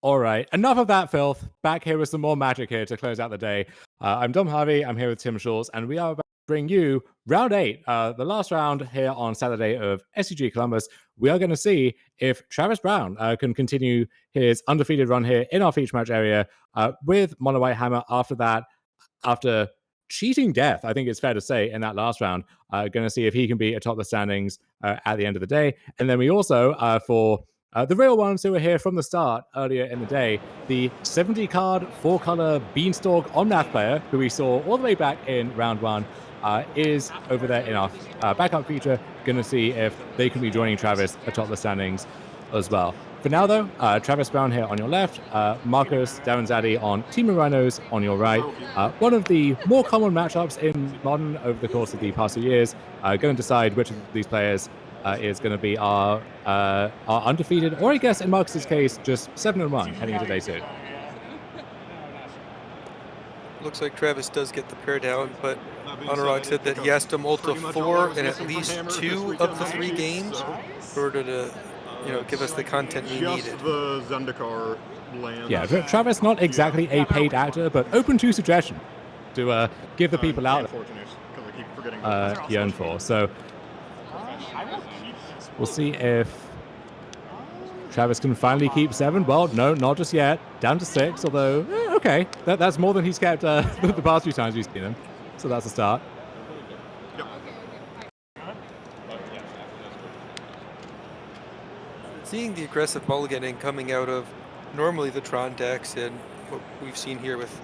All right, enough of that filth. Back here with some more magic here to close out the day. I'm Dom Harvey. I'm here with Tim Schultz, and we are about to bring you round 8, the last round here on Saturday of SCG Columbus. We are going to see if Travis Brown can continue his undefeated run here in our feature match area with Mono White Hammer after that, after cheating death, I think it's fair to say, in that last round. Going to see if he can be atop the standings at the end of the day. And then we also, for the real ones who were here from the start earlier in the day, the 70 card, 4-color Beanstalk Omnath player, who we saw all the way back in round 1, is over there in our backup feature. Going to see if they can be joining Travis atop the standings as well. For now, though, Travis Brown here on your left, Marcus Daranzadi on Temur Rhinos on your right. One of the more common matchups in Modern over the course of the past few years. Going to decide which of these players is going to be our undefeated, or I guess in Marcus's case, just 7-1 heading into day 2. Looks like Travis does get the pair down, but Anurag said that he has to multi 4 in at least 2 of the 3 games in order to, give us the content we needed. The Zendikar land. Yeah, Travis not exactly a paid actor, but open to suggestion to give the people out yearn for. So we'll see if Travis can finally keep 7. Well, no, not just yet. Down to 6, although, okay. That's more than he's kept the past few times we've seen him. So that's a start. Seeing the aggressive mulliganing coming out of normally the Tron decks and what we've seen here with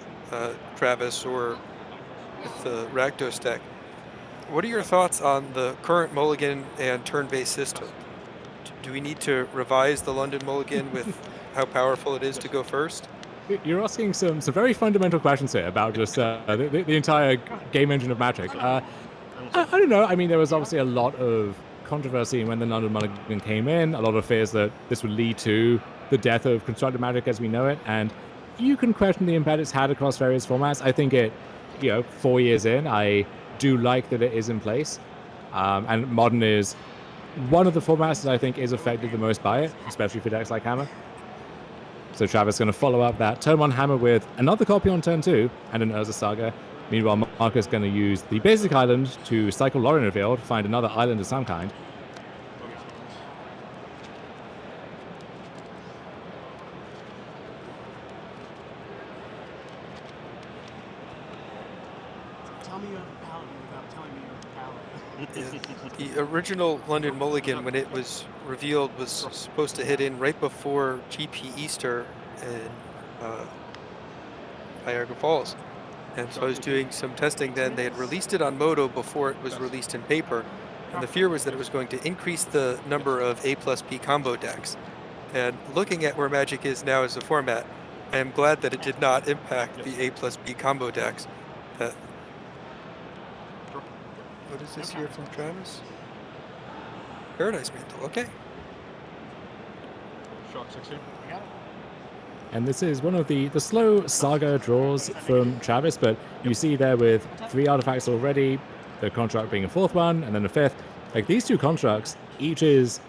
Travis or with the Rakdos deck, what are your thoughts on the current mulligan and turn-based system? Do we need to revise the London mulligan with how powerful it is to go first? You're asking some very fundamental questions here about just the entire game engine of Magic. I don't know. I mean, there was obviously a lot of controversy when the London mulligan came in, a lot of fears that this would lead to the death of constructed Magic as we know it, and you can question the impact it's had across various formats. I think it, 4 years in, I do like that it is in place, and Modern is one of the formats that I think is affected the most by it, especially for decks like Hammer. So Travis is going to follow up that turn 1 Hammer with another copy on turn 2 and an Urza Saga. Meanwhile, Marcus is going to use the basic island to cycle Lorien Revealed, find another island of some kind. Tell me about it without telling me about it. The original London mulligan, when it was revealed, was supposed to hit in right before GP Easter in Niagara Falls. And so I was doing some testing then. They had released it on Moto before it was released in paper. And the fear was that it was going to increase the number of A+P combo decks. And looking at where Magic is now as a format, I am glad that it did not impact the A+P combo decks. What is this here from Travis? Paradise Mantle, okay. Shock 16. And this is one of the slow Saga draws from Travis, but you see there with 3 artifacts already, the construct being a 4th one, and then a 5th. Like, these 2 constructs, each is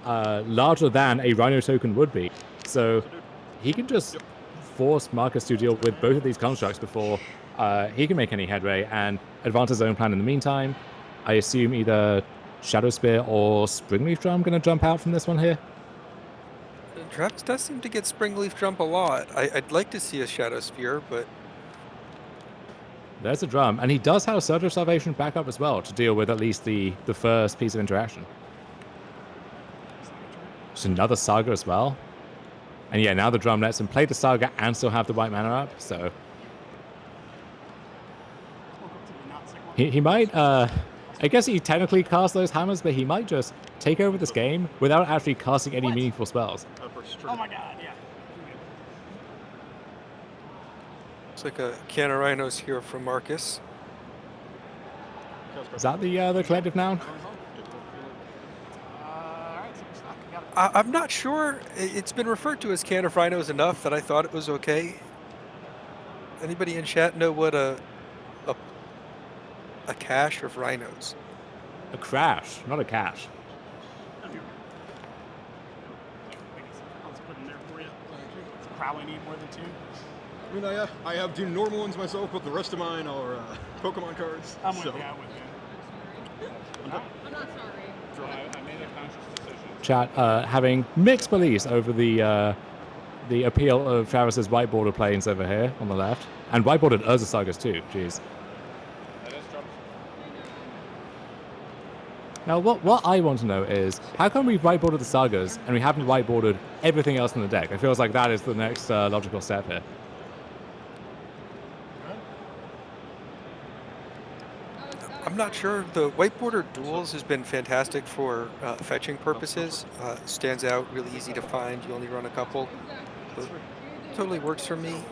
larger than a Rhino token would be. So he can just force Marcus to deal with both of these constructs before he can make any headway and advance his own plan in the meantime. I assume either Shadow Spear or Springleaf Drum going to jump out from this one here. Travis does seem to get Springleaf Jump a lot. I'd like to see a Shadow Spear, but... There's a drum, and he does have Surge of Salvation back up as well to deal with at least the first piece of interaction. Just another Saga as well. And yeah, now the drum lets him play the Saga and still have the white mana up, so... He might, I guess he technically cast those hammers, but he might just take over this game without actually casting any meaningful spells. Oh my god, yeah. Looks like a can of Rhinos here from Marcus. Is that the collective noun? I'm not sure. It's been referred to as can of Rhinos enough that I thought it was okay. Anybody in chat know what a cache of Rhinos? A crash, not a cache. probably need more than 2. I mean, I have two normal ones myself, but the rest of mine are Pokemon cards. I'm with so. you. I'm with you. I'm not sorry. I made a conscious decision. Chat having mixed beliefs over the appeal of Travis's whiteboarded planes over here on the left, and whiteboarded Urza Sagas too. Jeez. That is trouble. Now, what I want to know is, how come we've whiteboarded the Sagas and we haven't whiteboarded everything else in the deck? It feels like that is the next logical step here. I'm not sure. The whiteboarder duels has been fantastic for fetching purposes. Stands out, really easy to find. You only run a couple. So totally works for me.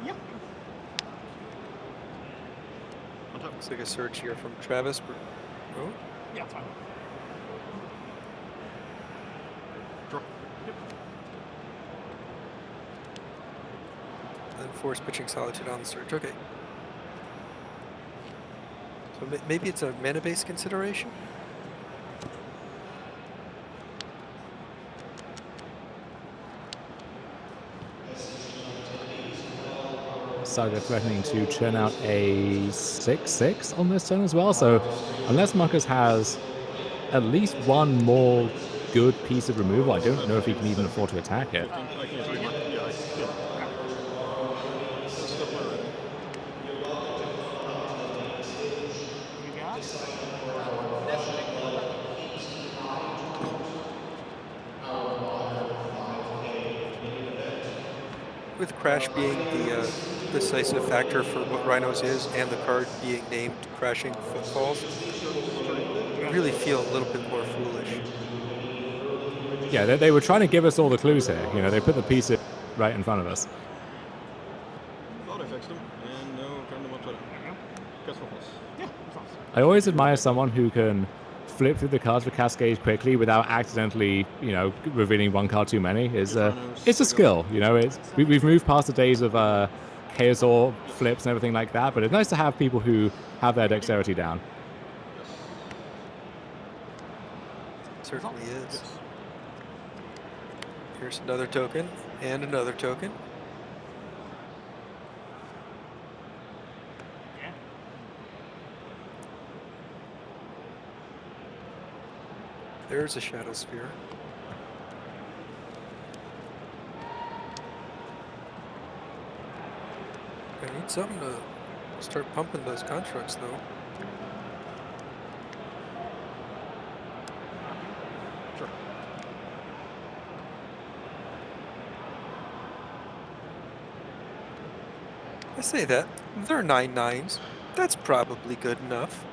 Yep. Looks like a search here from Travis. Oh, Yeah, it's fine. and force pitching Solitude on the search. Okay. So maybe it's a mana-based consideration? Saga threatening to churn out a 6/6 on this turn as well. So unless Marcus has at least one more good piece of removal, I don't know if he can even afford to attack it. I can't read my. Yeah, I can. Stuff my red. You got it? With Crash being the decisive factor for what Rhinos is, and the card being named Crashing Footfalls, I really feel a little bit more foolish. Yeah, they were trying to give us all the clues here. You know, they put the pieces right in front of us. Thought I fixed them, and no, turned them upside down. Guess what was? Yeah, it's awesome. I always admire someone who can flip through the cards for Cascade quickly without accidentally, you know, revealing one card too many. It's a skill, you know. We've moved past the days of Chaos Orb flips and everything like that, but it's nice to have people who have their dexterity down. Certainly is. Here's another token, and another token. Yeah. There's a Shadow Sphere. I need something to start pumping those constructs, though. Sure. I say that. They're 9/9s. That's probably good enough.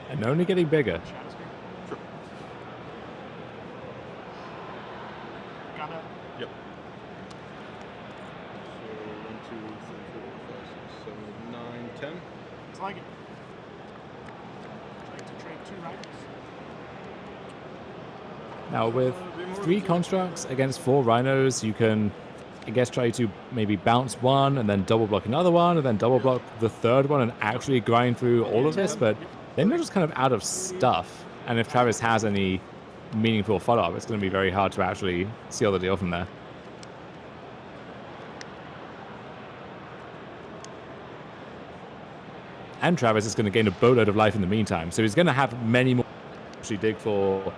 And only getting bigger. Shadow Spear. Sure. Got it. Yep. So 1, 2, 3, 4, 5, 6, 7, 8, 9, 10. It's like it. Try to trade 2 Rhinos. Now with 3 constructs against 4 rhinos, you can, I guess, try to maybe bounce one and then double block another one and then double block the third one and actually grind through all of this, but then you're just kind of out of stuff. And if Travis has any meaningful follow-up, it's going to be very hard to actually seal the deal from there. And Travis is going to gain a boatload of life in the meantime, so he's going to have many more to actually dig for,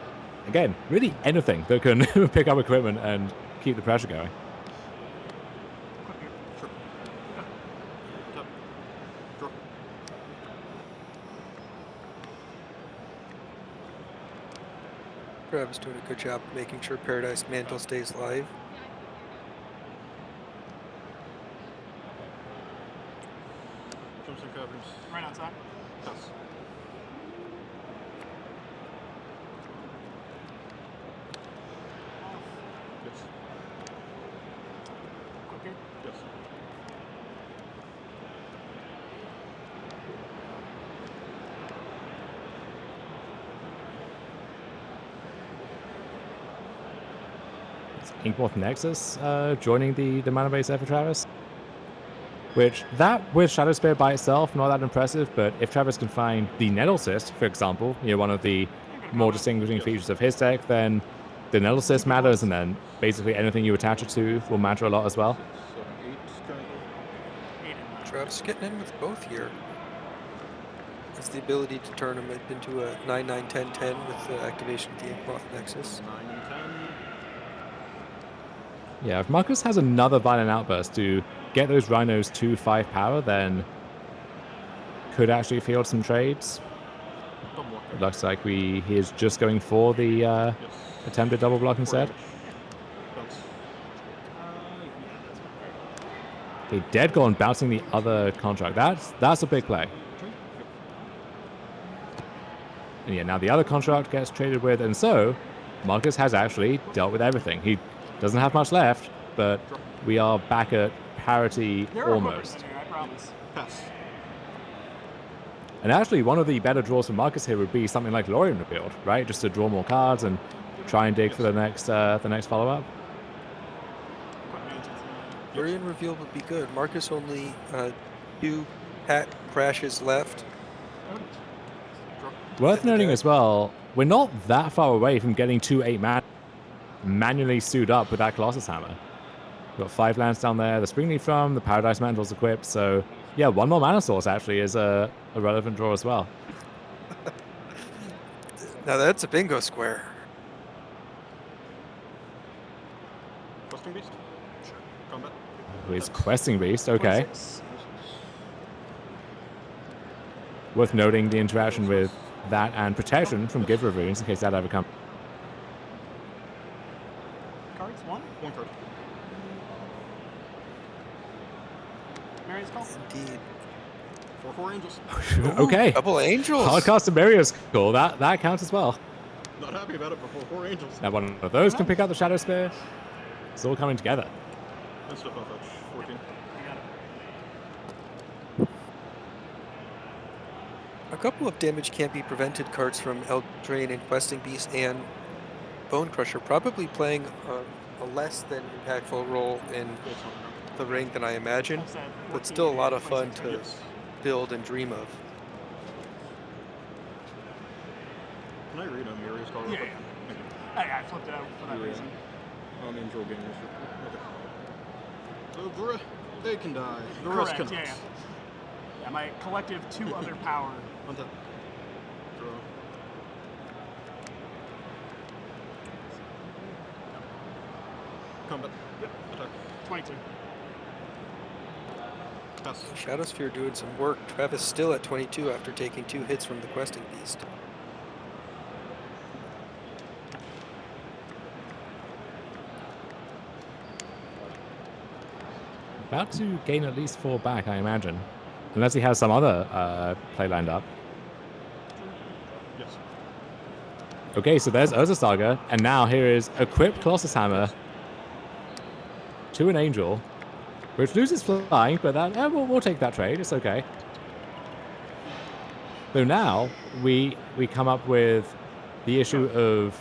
again, really anything that can pick up equipment and keep the pressure going. Quick here. Sure. Tap. Draw. Travis doing a good job making sure Paradise Mantle stays live. Jumps and covers. Right outside. Pass. Yes. Quick here. Yes. Inkmoth Nexus joining the mana base there for Travis. Which, that with Shadow Spear by itself, not that impressive, but if Travis can find the Nettle Cyst, for example, you know, one of the more distinguishing features of his deck, then the analysis matters, and then basically anything you attach it to will matter a lot as well. 7, 8 currently. 8 and 9. Travis getting in with both here. Has the ability to turn him into a 9, 9, 10, 10 with the activation of the Cloth Nexus. 9 and 10. Yeah, if Marcus has another Violent Outburst to get those Rhinos to 5 power, then could actually field some trades. Double block. It looks like he is just going for the Yes. attempted double block instead. Bounce. Yeah, that's about right. Okay, dead gone bouncing the other contract. That's a big play. And yeah, now the other contract gets traded with, and so Marcus has actually dealt with everything. He doesn't have much left, but we are back at parity There are almost. hookers in here, I promise. Pass. And actually, one of the better draws for Marcus here would be something like Lorien Revealed, right? Just to draw more cards and try and dig for the next follow-up. Quite mansions in Lorien Reveal would be good. Marcus only 2 hat crashes left. Worth noting as well, we're not that far away from getting 2 8-man manually sued up with that Colossus Hammer. We've got 5 lands down there, the Springleaf Drum, the Paradise Mantle's equipped, so yeah, 1 more mana source actually is a relevant draw as well. Now that's a bingo square. Questing Beast. Sure. Combat. He's Questing Beast, okay. 26. Worth noting the interaction with that and Protection from Give Runes in case that ever comes. Cards, 1. 1 card. Marion's call. Indeed. 4 Angels. Okay. Double Angels. Hardcast and Barriers cool. That counts as well. Not happy about it, but 4 Angels. Now one of those can pick up the Shadow Spear. It's all coming together. And stuff off edge. 14. I got it. A couple of damage can't be prevented cards from Eldraine and Questing Beast and Bone Crusher probably playing a less than impactful role in the ring than I imagine, What's that? but still a lot of fun 26, to Yes. build and dream of. Can I read on Miri's call real Yeah, quick? yeah. Thank you. I flipped it out for that Yeah. reason. On the intro game. Okay. They can die. The rest Correct, cannot. yeah. Yeah, my collective 2 other power. Untap. Draw. Combat. Yep. Attack. 22. Pass. Shadowsphere doing some work. Travis still at 22 after taking 2 hits from the Questing Beast. About to gain at least 4 back, I imagine. Unless he has some other play lined up. Yes. Okay, so there's Urza Saga, and now here is equipped Colossus Hammer to an Angel, which loses flying, but that we'll take that trade. It's okay. So now we come up with the issue of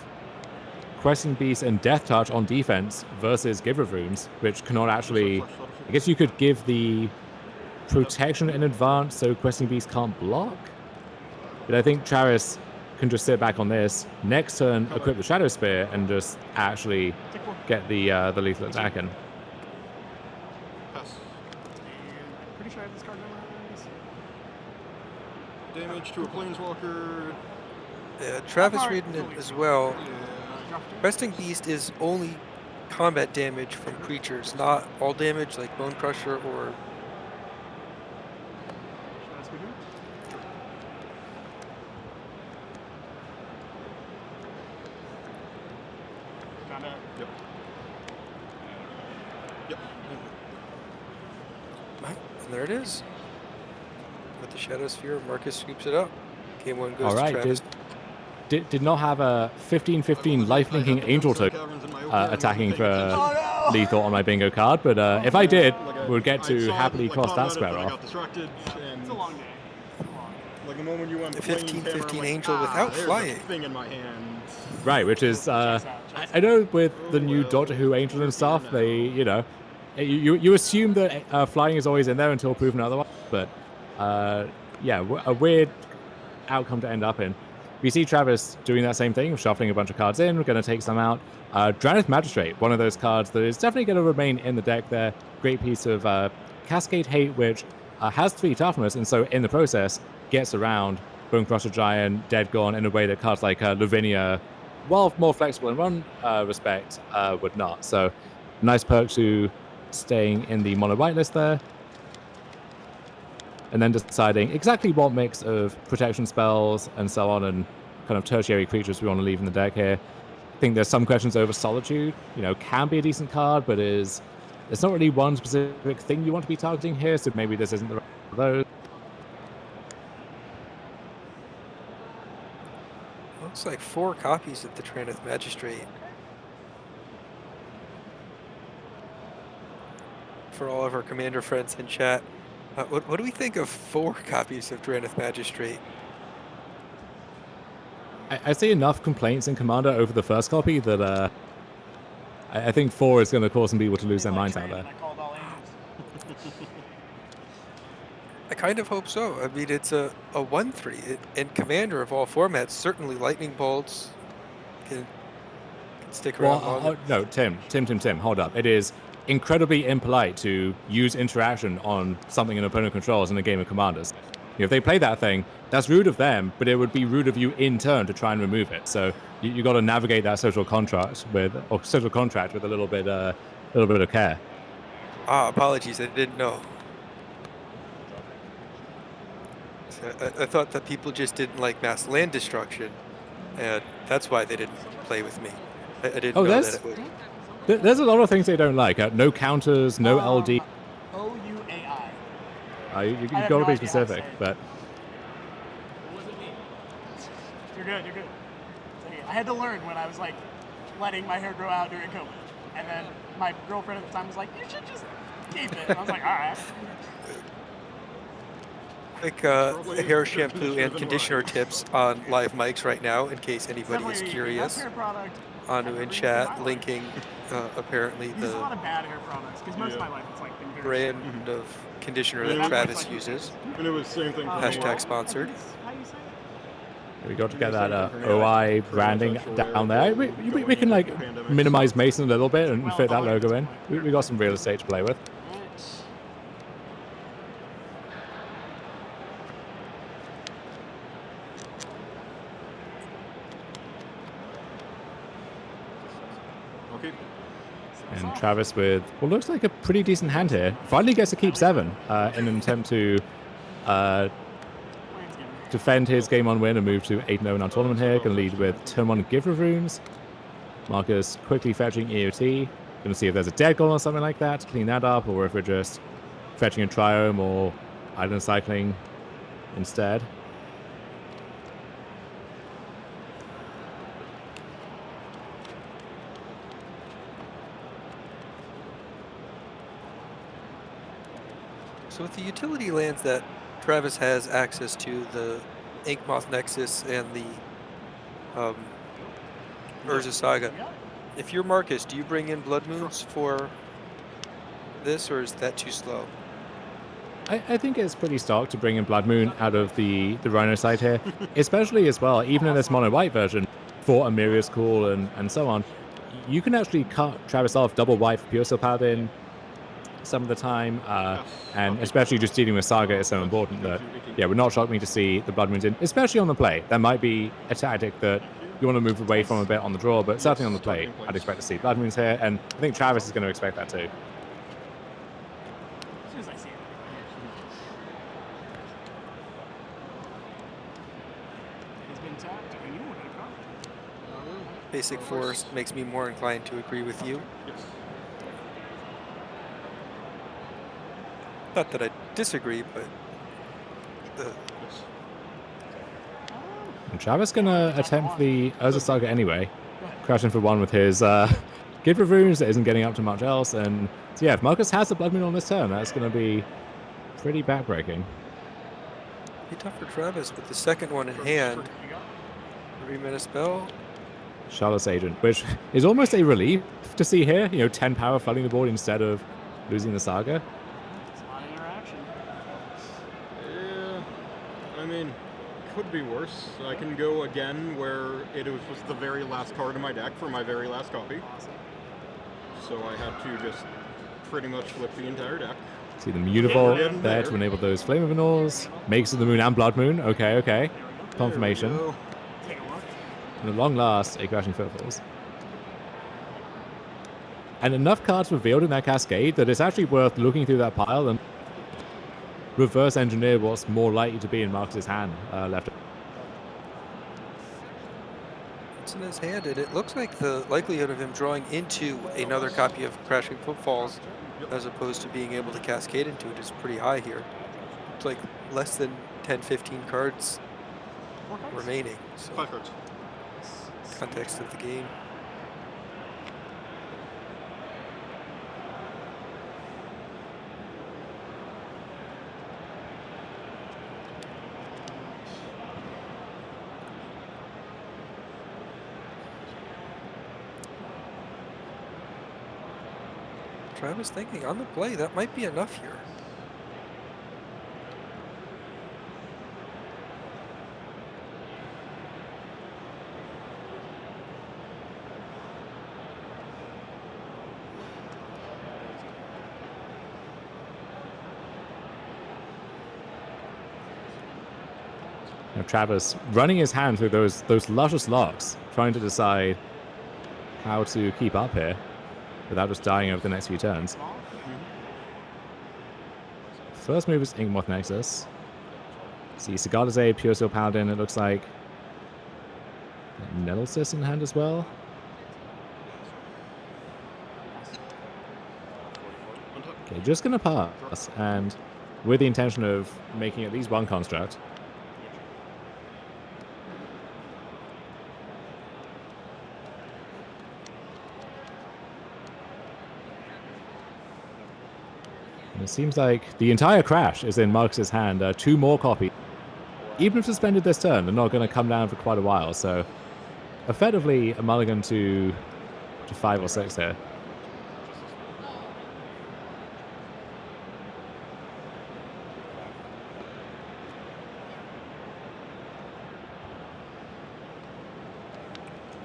Questing Beast and Death Touch on defense versus Give of Runes, which cannot actually. I guess you could give the protection in advance so Questing Beast can't block. But I think Travis can just sit back on this. Next turn, equip the Shadow Spear and just actually Take 4. get the lethal attack in. Pass. And I'm pretty sure I have this card memorized. Damage to a planeswalker. Yeah, Travis Alright, reading it totally as fine. well. Drop it. Questing Beast is only combat damage from creatures, not all damage like Bone Crusher or That's good here. Found out. Yep. Yep. and there it is. With the Shadow Sphere, Marcus sweeps it up. Game 1 goes All right, to Travis. did not have a 15/15 life-linking Angel token attacking for lethal on my bingo card, but if I did, we'd get to happily cross that square I off. got distracted and It's a long day. It's a long day. like the moment you went The flame 15, hammer, I'm 15 like, Angel without there's flying. a thing in my hand. Right, which is I know with the new Doctor Who Angel and stuff, they you assume that flying is always in there until proven otherwise, but yeah, a weird outcome to end up in. We see Travis doing that same thing, shuffling a bunch of cards in. We're going to take some out. Drannith Magistrate, one of those cards that is definitely going to remain in the deck there. Great piece of Cascade Hate, which has 3 toughness, and so in the process gets around Bone Crusher Giant, Dead Gone in a way that cards like Lavinia, while more flexible in one respect, would not. So nice perk to staying in the mono white list there. And then deciding exactly what mix of protection spells and so on and kind of tertiary creatures we want to leave in the deck here. I think there's some questions over Solitude. You know, can be a decent card, but there's not really one specific thing you want to be targeting here, so maybe this isn't the right one of those. Looks like 4 copies of the Drannith Magistrate. For all of our Commander friends in chat, what do we think of 4 copies of Drannith Magistrate? I see enough complaints in Commander over the first copy that I think 4 is going to cause some people to lose their minds out there. I called all angels. I kind of hope so. I mean, it's a 1/3. In Commander of all formats, certainly Lightning Bolts can stick around longer. No, Tim, hold up. It is incredibly impolite to use interaction on something an opponent controls in a game of Commanders. You know, if they play that thing, that's rude of them, but it would be rude of you in turn to try and remove it. So you got to navigate that social contract with a little bit of care. Apologies, I didn't know. I thought that people just didn't like mass land destruction, and that's why they didn't play with me. I didn't know that it would. There's a lot of things they don't like. No counters, no LD. OUAI. You got to be specific, but You're good. You're good. I had to learn when I was like letting my hair grow out during COVID, and then my girlfriend at the time was like, "You should just keep it." And I was like, "All right." Quick hair shampoo and conditioner tips on live mics right now, in case anybody is curious. Anu in chat linking apparently Use a lot the of bad hair products because most of my life it's like been very brand of conditioner Yeah, that that's Travis like- uses. And it was the same thing for me. Hashtag sponsored. How you say it? we got to get that OI branding down there. We can like minimize Mason a little bit and fit that logo in. We got some real estate to play with. Okay. And Travis with what looks like a pretty decent hand here. Finally gets to keep 7 in an attempt to defend his game on win and move to 8-0 in our tournament here. Going to lead with turn 1 Giver of Runes. Marcus quickly fetching EOT. Going to see if there's a dead goal or something like that to clean that up, or if we're just fetching a Triome or island cycling instead. So with the utility lands that Travis has access to, the Inkmoth Nexus and the Urza Saga, if you're Marcus, do you bring in Blood Moons for this, or is that too slow? I think it's pretty stock to bring in Blood Moon out of the Rhino side here, especially as well, even in this mono white version, for Amiria's Call and so on, you can actually cut Travis off double white for Pure Steel Paladin some of the time, and especially just dealing with Saga is so important that, yeah, would not shock me to see the Blood Moons in, especially on the play. That might be a tactic that you want to move away from a bit on the draw, but certainly on the play, I'd expect to see Blood Moons here, and I think Travis is going to expect that too. As soon as I see it. He's been tapped. I knew what had come. Basic Force makes me more inclined to agree with you. Yes. Not that I disagree, but Yes. And Travis going to attempt the Urza Saga anyway, crashing for 1 with his Gift of Runes that isn't getting up to much else, and so yeah, if Marcus has the Blood Moon on this turn, that's going to be pretty backbreaking. be tough for Travis with the second one in hand. 3-mana spell. Charlotte's Agent, which is almost a relief to see here, 10 power flooding the board instead of losing the Saga. It's a lot of interaction. Yeah. I mean, could be worse. I can go again where it was the very last card in my deck for my very last copy. Awesome. So I had to just pretty much flip the entire deck. See the Mutavault Yeah, there to enable those Flame of Venors. Makes of the Moon and Blood Moon. Okay, okay. There we go. Confirmation. There we go. Take a look. And at long last, a Crashing Footfalls. And enough cards revealed in that cascade that it's actually worth looking through that pile and reverse engineer what's more likely to be in Marcus's hand left. It's in his hand, and it looks like the likelihood of him drawing into another copy of Crashing Footfalls as opposed to being able to cascade into it is pretty high here. It's like less than 10, 15 cards 4 cards? remaining. So 5 cards. context of the game. Travis thinking on the play, that might be enough here. Now, Travis running his hand through those luscious locks, trying to decide how to keep up here without just dying over the next few turns. First move is Inkmoth Nexus. See Sagadaze, Pure Steel Paladin, it looks like. Nettlesis in hand as well. Okay, just gonna pass, and with the intention of making at least one construct. And it seems like the entire crash is in Marcus's hand. 2 more copies. Even if suspended this turn, they're not going to come down for quite a while. So, effectively, a mulligan to 5 or 6 here.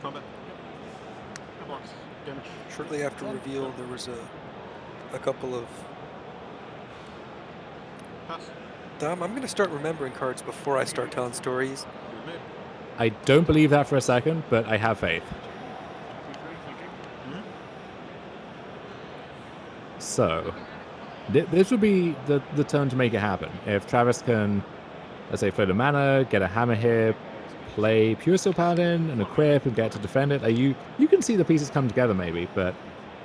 Combat. Blocks. Damage. Shortly after reveal, there was a couple of... Pass. Dom, I'm going to start remembering cards before I start telling stories. Good mid. I don't believe that for a second, but I have faith. So, this would be the turn to make it happen. If Travis can, let's say, play the mana, get a hammer here, play Pure Steel Paladin, and equip and get to defend it. You can see the pieces come together maybe, but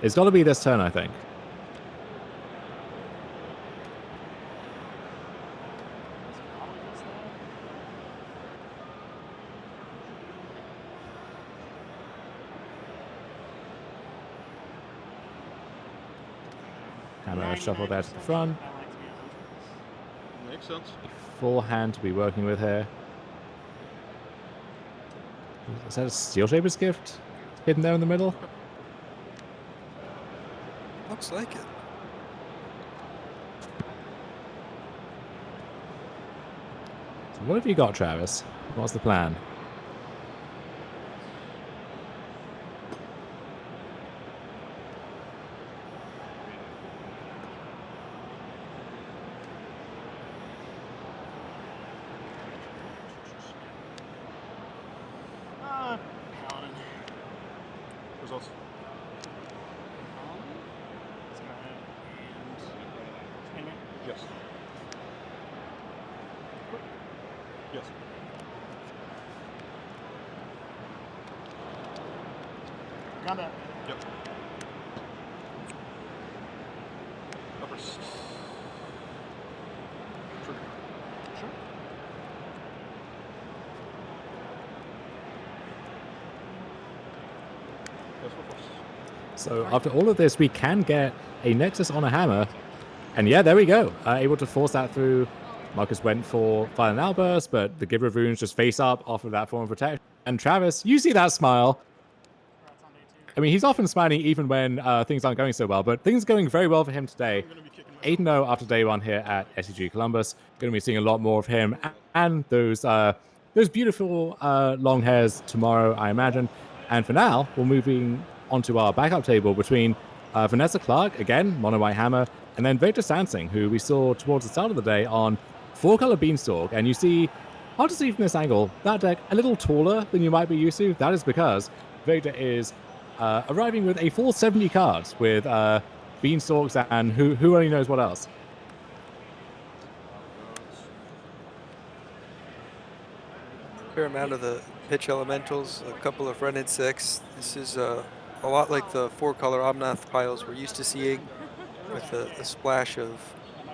it's got to be this turn, I think. Hammer shuffle that to the front. Makes sense. Full hand to be working with here. Is that a Steel Shaper's Gift hidden there in the middle? Looks like it. So what have you got, Travis? What's the plan? Paladin. Results. Let's go ahead and spin it. Yes. Yes. Combat. Yep. Upper. Trigger. Sure. Yes, full force. So after all of this, we can get a Nexus on a hammer. And yeah, there we go. Able to force that through. Marcus went for Violent Outburst, but the Giver of Runes just face up, offer that form of protection. And Travis, you see that smile. Congrats on day 2. I mean, he's often smiling even when things aren't going so well, but things are going very well for him today. 8-0 after day 1 here at SCG Columbus. Going to be seeing a lot more of him and those those beautiful long hairs tomorrow, I imagine. And for now, we're moving onto our backup table between Vanessa Clark, again, Mono White Hammer, and then Victor Sansing, who we saw towards the start of the day on 4-color Beanstalk. And you see, hard to see from this angle, that deck a little taller than you might be used to. That is because Victor is arriving with a full 70 cards with Beanstalks and who only knows what else. Fair amount of the pitch elementals, a couple of run insects. This is a lot like the 4-color Omnath piles we're used to seeing, with a splash of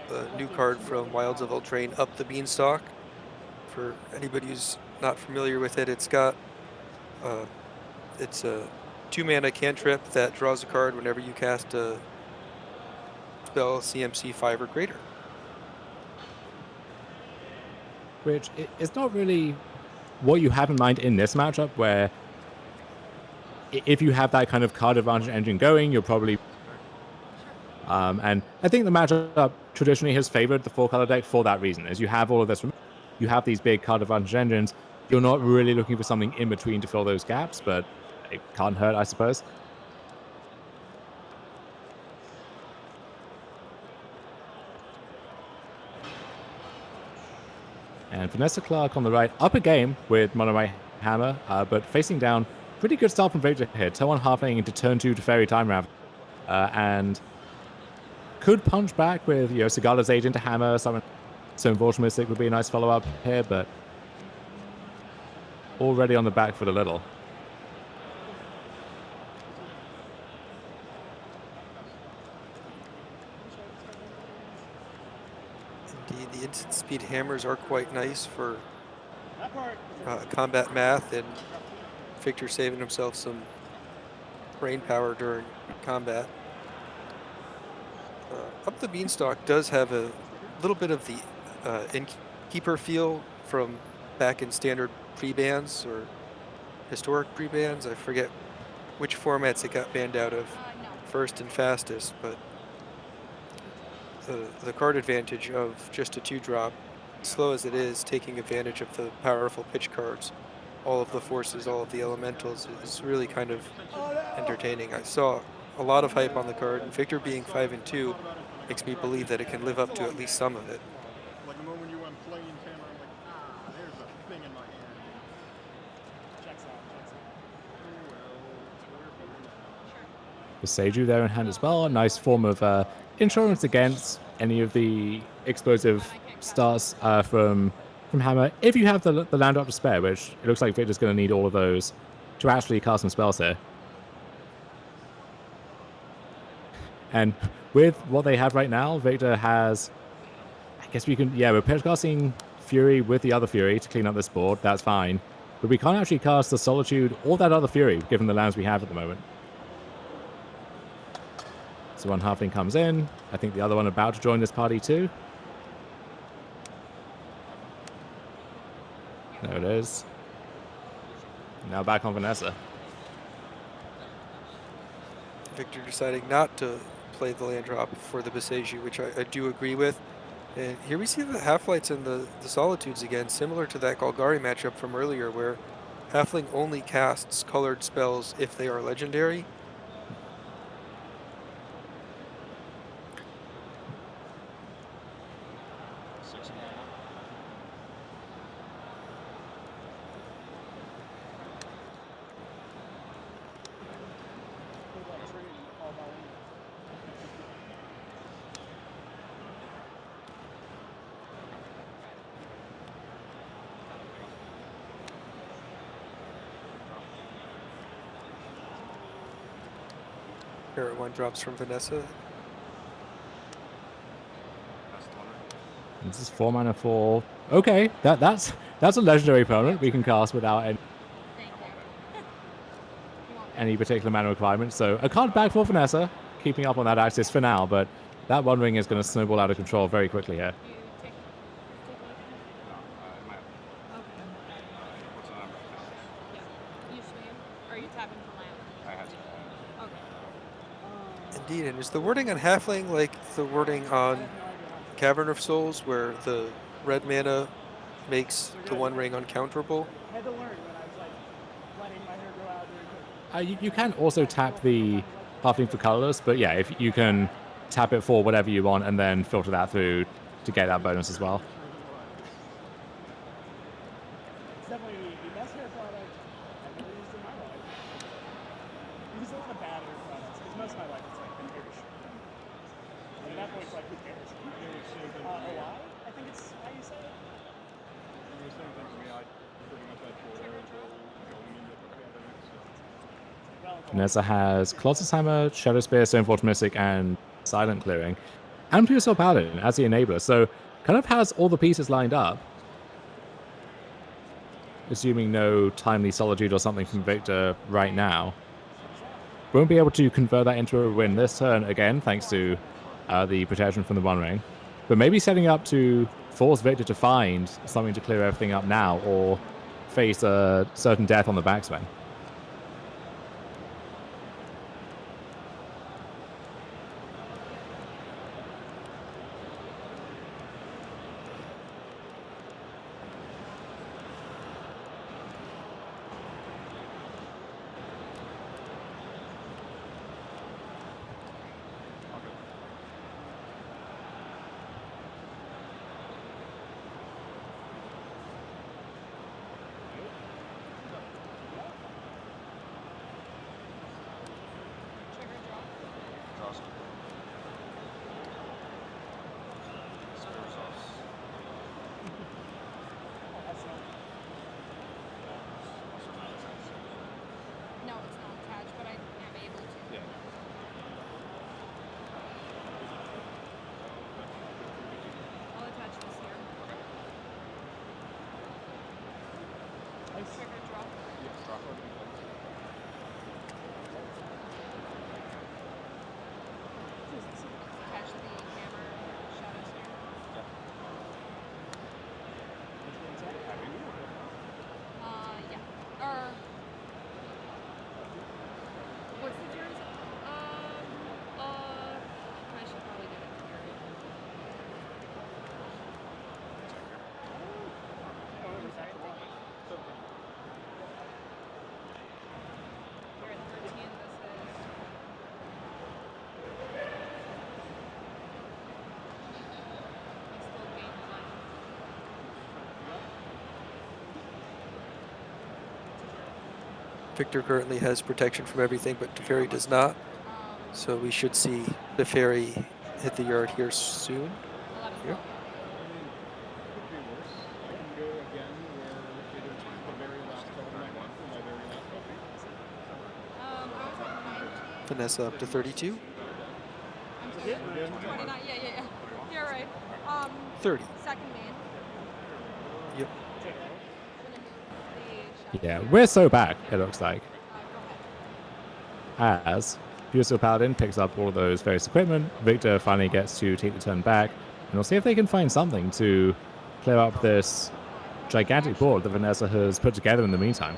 the new card from Wilds of Eldraine up the Beanstalk. For anybody who's not familiar with it, it's got it's a 2-mana cantrip that draws a card whenever you cast a spell CMC 5 or greater. Which is not really what you have in mind in this matchup, where if you have that kind of card advantage engine going, you're probably... and I think the matchup traditionally has favored the 4-color deck for that reason, as you have all of this, you have these big card advantage engines, you're not really looking for something in between to fill those gaps, but it can't hurt, I suppose. And Vanessa Clark on the right, up a game with Mono White Hammer, but facing down. Pretty good start from Victor here. Turn 1 Halfling into turn 2 to Fairy Time Raveler. And could punch back with, Sigala's Age into Hammer, something. So Vortex Mystic would be a nice follow-up here, but already on the back foot a little. Indeed, the instant speed hammers are quite nice for combat math, and Victor saving himself some brain power during combat. Up the Beanstalk does have a little bit of the Innkeeper feel from back in standard pre-bans or historic pre-bans. I forget which formats it got banned out of first and fastest, but the card advantage of just a 2-drop, slow as it is, taking advantage of the powerful pitch cards, all of the forces, all of the elementals, is really kind of entertaining. I saw a lot of hype on the card, and Victor being 5 and 2 makes me believe that it can live up to at least some of it. Like the moment you went playing camera, I'm like, there's a thing in my hand. Checks out. The Seiju there in hand as well. A nice form of insurance against any of the explosive starts from Hammer. If you have the land drop to spare, which it looks like Victor's going to need all of those to actually cast some spells here. And with what they have right now, Victor has, I guess we can, we're casting Fury with the other Fury to clean up this board. That's fine. But we can't actually cast the Solitude or that other Fury, given the lands we have at the moment. So one halfling comes in. I think the other one about to join this party too. There it is. Now back on Vanessa. Victor deciding not to play the land drop for the Beseju, which I do agree with. And here we see the Half-Lights and the Solitudes again, similar to that Golgari matchup from earlier, where Halfling only casts colored spells if they are legendary. Here, 1 drops from Vanessa. This is 4 mana for... Okay, that's a legendary opponent we can cast without any particular mana requirement. So a card back for Vanessa, keeping up on that axis for now, but that One Ring is going to snowball out of control very quickly here. Indeed, and is the wording on Halfling like the wording on Cavern of Souls, where the red mana makes the One Ring uncounterable. I had to learn when I was like letting my hair grow out during COVID. You can also tap the halfling for colorless, but yeah, if you can tap it for whatever you want and then filter that through to get that bonus as well. It's definitely the best hair product I've ever used in my life. I use a lot of bad hair products because most of my life it's like been very short. And at that point, it's like, who cares? OI? I think it's how you say it. The same thing for me. I pretty much had short hair until going into the pandemic. So. Well, Vanessa has Colossus Hammer, Shadow Spear, Stoneforge Mystic, and Silent Clearing. And Pure Soul Paladin as the enabler. So kind of has all the pieces lined up. Assuming no timely Solitude or something from Victor right now. Won't be able to convert that into a win this turn again, thanks to the protection from the One Ring. But maybe setting up to force Victor to find something to clear everything up now, or face a certain death on the backswing. No, it's not attached, but I am able to. Yeah. I'll attach this here. Trigger draw. Attach the hammer shadow sphere. Yeah. Or what's the yours? I should probably do it here. We're at 13, this is. I still gain 1. Victor currently has protection from everything, but Teferi does not. So we should see Teferi hit the yard here soon. 11, Here. 12. Could be worse. I can go again where it is the very last card I want for my very last copy. I was at 19. Vanessa up to 32. I'm sorry. 29. Yeah. You're right. 30. Second main. Yep. Gonna move the shadow. Yeah, we're so back, it looks like. Go ahead. As Pure Soul Paladin picks up all of those various equipment, Victor finally gets to take the turn back, and we'll see if they can find something to clear up this gigantic board that Vanessa has put together in the meantime.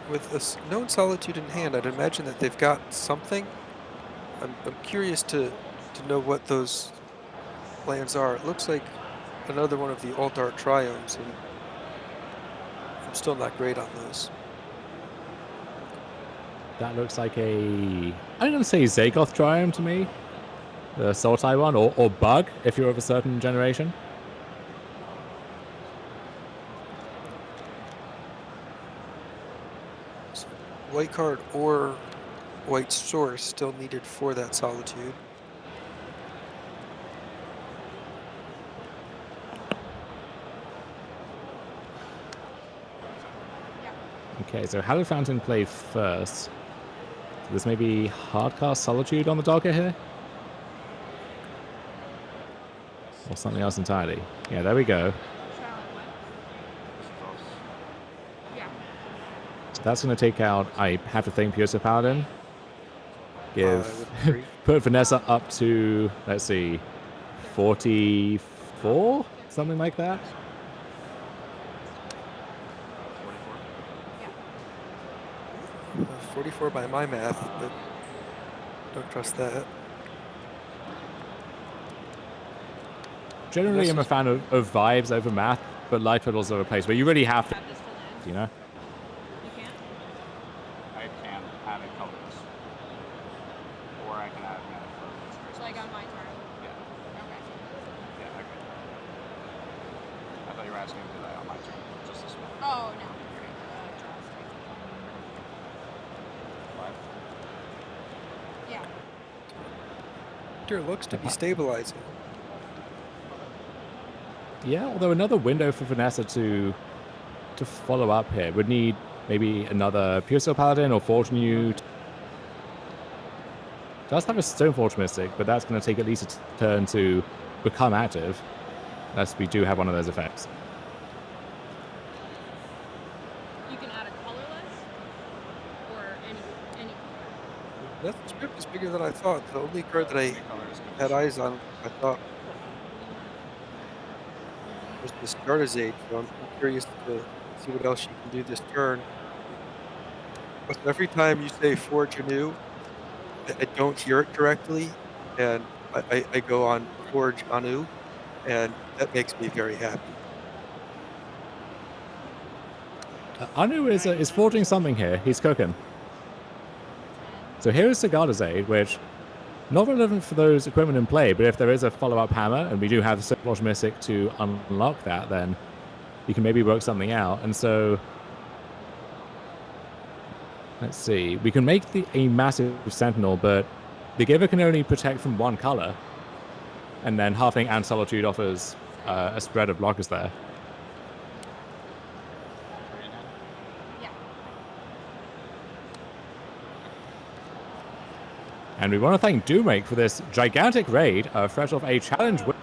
With a known Solitude in hand, I'd imagine that they've got something. I'm curious to know what those lands are. It looks like another one of the Alt Art Triomes, and I'm still not great on those. That looks like a, I'm going to say Zagoth Triumph to me. The Sultai one, or Bug, if you're of a certain generation. White card or white source still needed for that Solitude. Okay, so Hallowed Fountain played first. So this may be Hardcast Solitude on the docket here? Or something else entirely. Yeah, there we go. Yeah. So that's going to take out, I have to think, Pure Soul Paladin. I would agree. Put Vanessa up to, let's see, 44? Something like that? 44 by my math, but don't trust that. generally This am a is- fan of vibes over math, but life puddles are a place where you really have to, Have this for land. you know? You can't? I can add it colorless. Or I can add mana for this Like on my turn. Yeah, Okay. yeah, I could. I thought you were asking to do that on my turn, just this one. Oh, no. You're right. Draw straight. 5. Yeah. Victor looks to be stabilizing. Yeah, although another window for Vanessa to follow up here would need maybe another Pure Steel Paladin or Forge New. Does have a Stoneforge Mystic, but that's going to take at least a turn to become active, unless we do have one of those effects. You can add a colorless or any color. That script is bigger than I thought. The only card that I Colors can had eyes on, I thought, was the Stardust Age. So I'm curious to see what else you can do this turn. But every time you say Forge Anew, I don't hear it correctly, and I go on Forge Anew, and that makes me very happy. Anu is forging something here. He's cooking. So here is Sigarda's Aid, which not relevant for those equipment in play, but if there is a follow-up hammer, and we do have the Stoneforge Mystic to unlock that, then you can maybe work something out. And so, let's see. We can make a massive Sentinel, but the Giver can only protect from one color, and then Halfling and Solitude offers a spread of blockers there. Yeah. And we want to thank Doomrake for this gigantic raid, fresh off a challenge with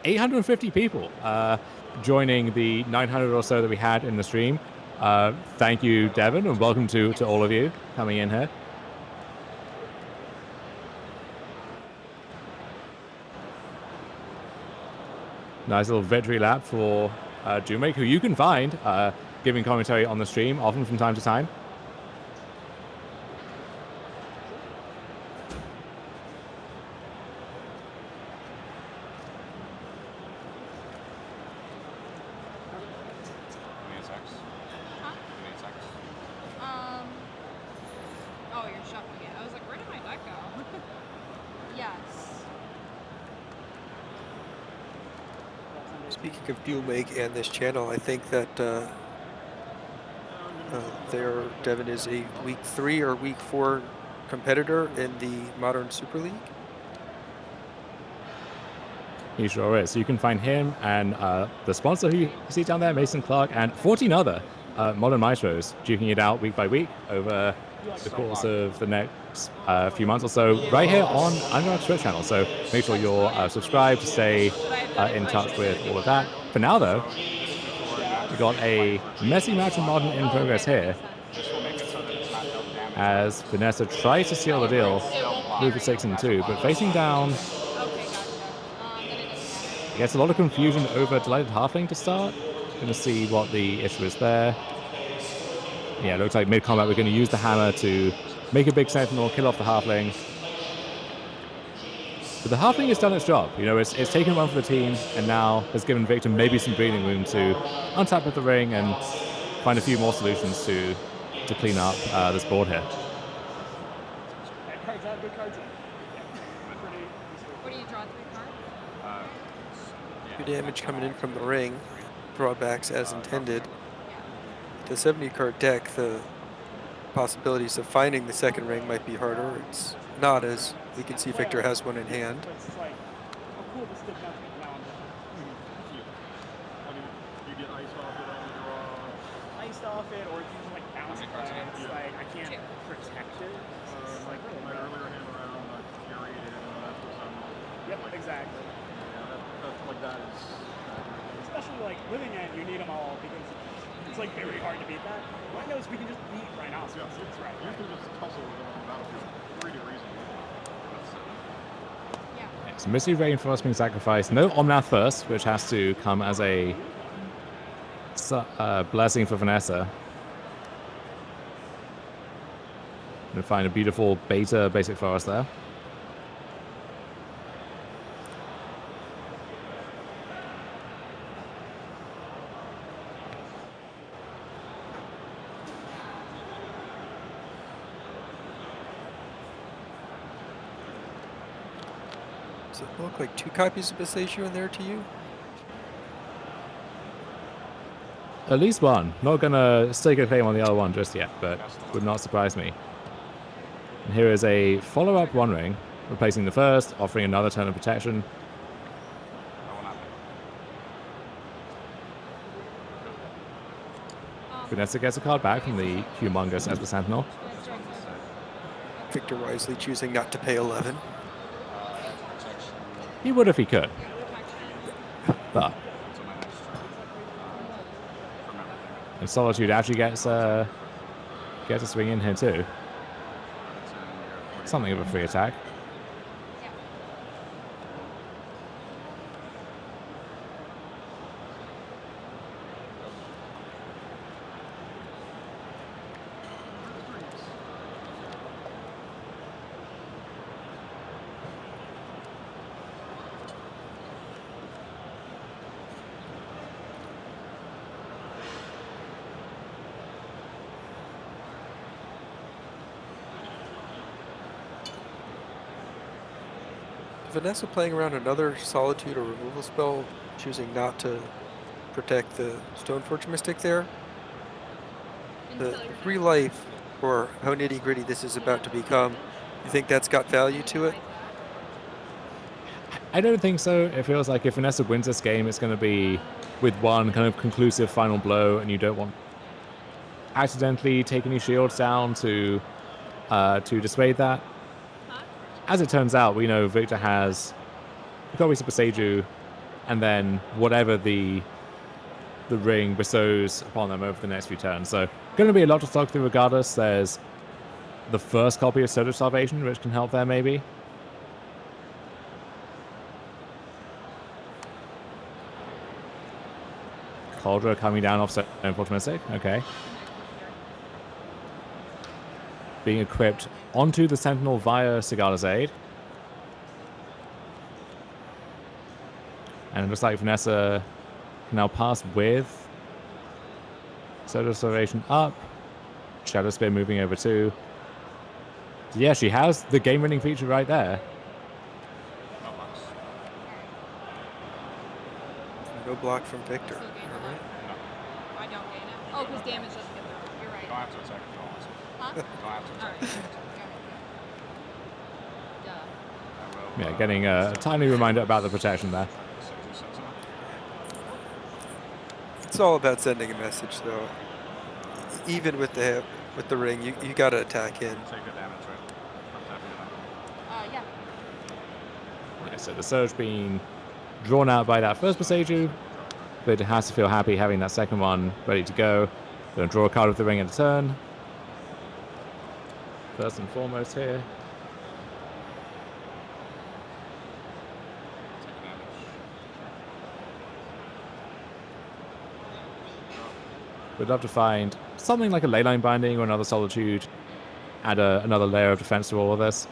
850 people joining the 900 or so that we had in the stream. Thank you, Devin, and welcome to all of you coming in here. Nice little victory lap for Doomrake, who you can find giving commentary on the stream, often from time to time. Give me a sex. Huh? Give me a sex. Oh, you're shuffling it. I was like, where did my deck go? Yes. Speaking of Doomwake and this channel, I think that Devin is a week 3 or week 4 competitor in the Modern Super League. He sure is. So you can find him and the sponsor who you see down there, Mason Clark, and 14 other Modern Maestros duking it out week by week over the course of the next few months or so, right here on Underdog's Twitch channel. So make sure you're subscribed to stay in touch with all of that. For now, though, we got a messy match of Modern in progress here, This will make it so that it's not dealt damage. as Vanessa tries to seal the deal, move to 6 and 2, but facing down, Okay, gotcha. Then it doesn't matter. gets a lot of confusion over Delighted Halfling to start. Going to see what the issue is there. Yeah, it looks like mid-combat we're going to use the hammer to make a big Sentinel, kill off the Halfling. But the Halfling has done its job. You know, it's taken one for the team, and now has given Victor maybe some breathing room to untap with the ring and find a few more solutions to clean up this board here. Bad cards out, good cards in. Yeah. Pretty easy. What do you draw 3 cards? Good damage coming in from the ring, drawbacks as intended. The 70 card deck, the possibilities of finding the second ring might be harder. It's not, as we can see Victor has one in hand. But it's like, how cool to stick that now and then. I mean, you get ice off it on the draw. Iced off it, or if you just like bounce it, cards it's again? like I can't protect it. So it's like really My bad. earlier hand around, I carried it, and that's what I'm. Yep, exactly. Yeah, that's like that is. Especially like living end, you need them all because it's like very hard to beat that. Rhinos, we can just beat Rhinos. Yeah, It's right. You can just tussle with them on the battlefield. Pretty reasonable. Yeah. So Misty Reinforcement Sacrifice. No Omnath first, which has to come as a blessing for Vanessa. And find a beautiful beta basic forest there. Does it look like 2 copies of Besacio in there to you? At least one. Not gonna stake a claim on the other one just yet, but would not surprise me. And here is a follow-up One Ring, replacing the first, offering another turn of protection. That will not be. Vanessa gets a card back from the humongous Esper Sentinel. Victor wisely choosing not to pay 11. Protection. He would if he could, but Until my next turn. From everything. and Solitude actually gets a swing in here too. It's in your Something of a free attack. Vanessa playing around another Solitude or removal spell, choosing not to protect the Stoneforge Mystic there. The Until you're 3 life, or how nitty gritty this is about to become, you think that's got value to it? I don't think so. It feels like if Vanessa wins this game, it's going to be with one kind of conclusive final blow, and you don't want accidentally take any shields down to dissuade that. As it turns out, we know Victor has copies of Besaiju, and then whatever the ring bestows upon them over the next few turns. So going to be a lot to slog through regardless. There's the first copy of Sword of Salvation, which can help there maybe. Cauldron coming down off Stoneforge Mystic. Okay. Being equipped onto the Sentinel via Sigala's Aid. And it looks like Vanessa can now pass with Sword of Salvation up. Shadow Spear moving over too. So yeah, she has the game-winning feature right there. no blocks. No block from Victor. Still gain All right. No. I don't gain it. Oh, because damage doesn't get through. You're You don't right. have to attack if you don't want to. Huh? You don't have to attack Alright. if you don't want to. Duh. I will, Yeah, getting a tiny reminder about the protection there. It's all about sending a message, though. Even with the ring, you got to attack in. Take the damage, right? From tapping it up. Yeah. Yeah, so the surge being drawn out by that first Besaiju. Victor has to feel happy having that second one ready to go. Gonna draw a card with the ring at a turn. First and foremost here. Take damage. We'd love to find something like a Leyline Binding or another Solitude. Add another layer of defense to all of this.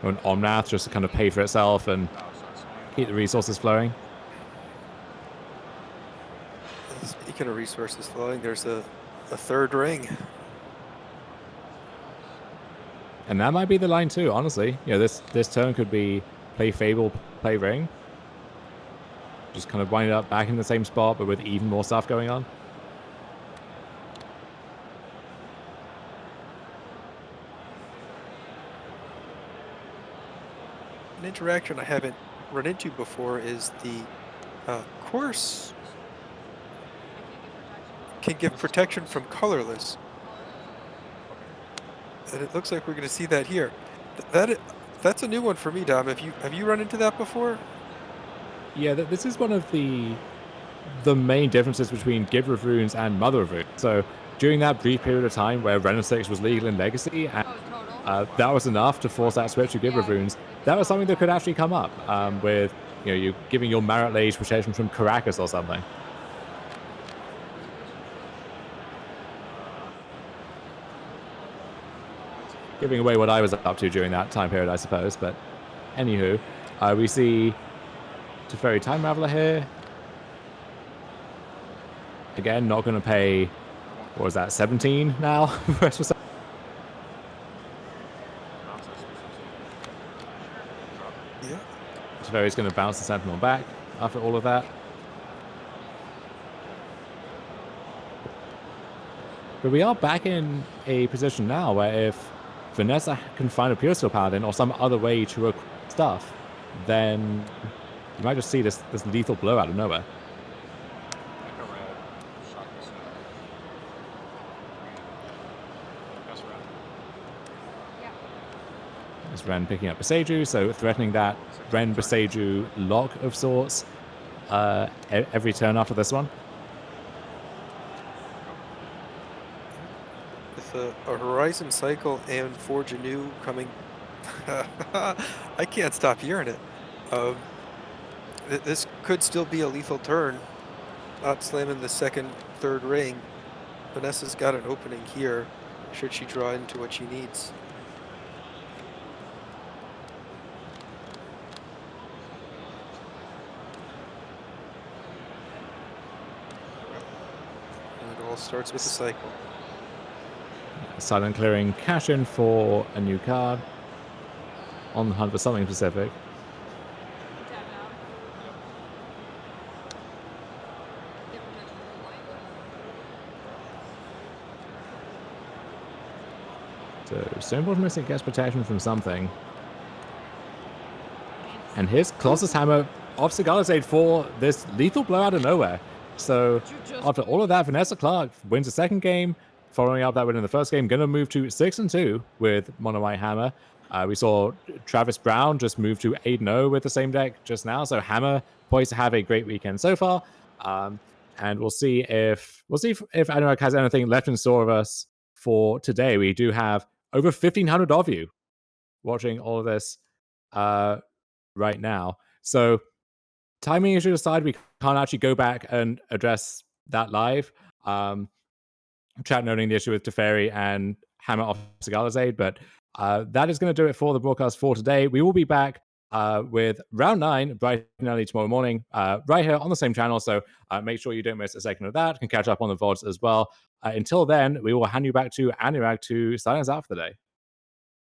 Or an Omnath just to kind of pay for itself and keep the resources flowing. Speaking of resources flowing, there's a third ring. And that might be the line too, honestly. You know, this turn could be play Fable, play Ring. Just kind of wind it up back in the same spot, but with even more stuff going on. An interaction I haven't run into before is the course can give protection from colorless. And it looks like we're going to see that here. That's a new one for me, Dom. Have you run into that before? Yeah, this is one of the main differences between Giver of Runes and Mother of Runes. So during that brief period of time where Renaissance was legal in Legacy, and that was enough to force that switch to Giver of Runes, that was something that could actually come up with you giving your Marit Lage protection from Caracas or something. Giving away what I was up to during that time period, I suppose. But anywho, we see Teferi Time Raveler here. Again, not going to pay, what was that, 17 now? Teferi's going to bounce the Sentinel back after all of that. But we are back in a position now where if Vanessa can find a Pure Steel Paladin or some other way to acquire stuff, then you might just see this lethal blow out of nowhere. Like a red. Shock this up. That's red. Yeah. It's Ren picking up Beseiju, so threatening that Ren Beseiju lock of sorts every turn after this one. With a Horizon Cycle and Forge Anew coming, I can't stop hearing it. This could still be a lethal turn. Not slamming the second, third ring. Vanessa's got an opening here, should she draw into what she needs. And it all starts with the cycle. Silent clearing cash in for a new card. On the hunt for something specific. Tap out. Get protection from light. So Stoneforge Mystic gets protection from something. And here's Colossus Hammer off Sigalisade for this lethal blow out of nowhere. So after all of that, Vanessa Clark wins the second game, following up that win in the first game, going to move to 6-2 with Mono White Hammer. We saw Travis Brown just move to 8-0 with the same deck just now. So Hammer poised to have a great weekend so far. And we'll see if Anurag has anything left in store of us for today. We do have over 1,500 of you watching all of this right now. So timing issue aside, we can't actually go back and address that live. Chat noting the issue with Teferi and Hammer off Sigalisade, but that is going to do it for the broadcast for today. We will be back with round 9 bright and early tomorrow morning, right here on the same channel. So make sure you don't miss a second of that. You can catch up on the VODs as well. Until then, we will hand you back to Anurag to sign us out for the day.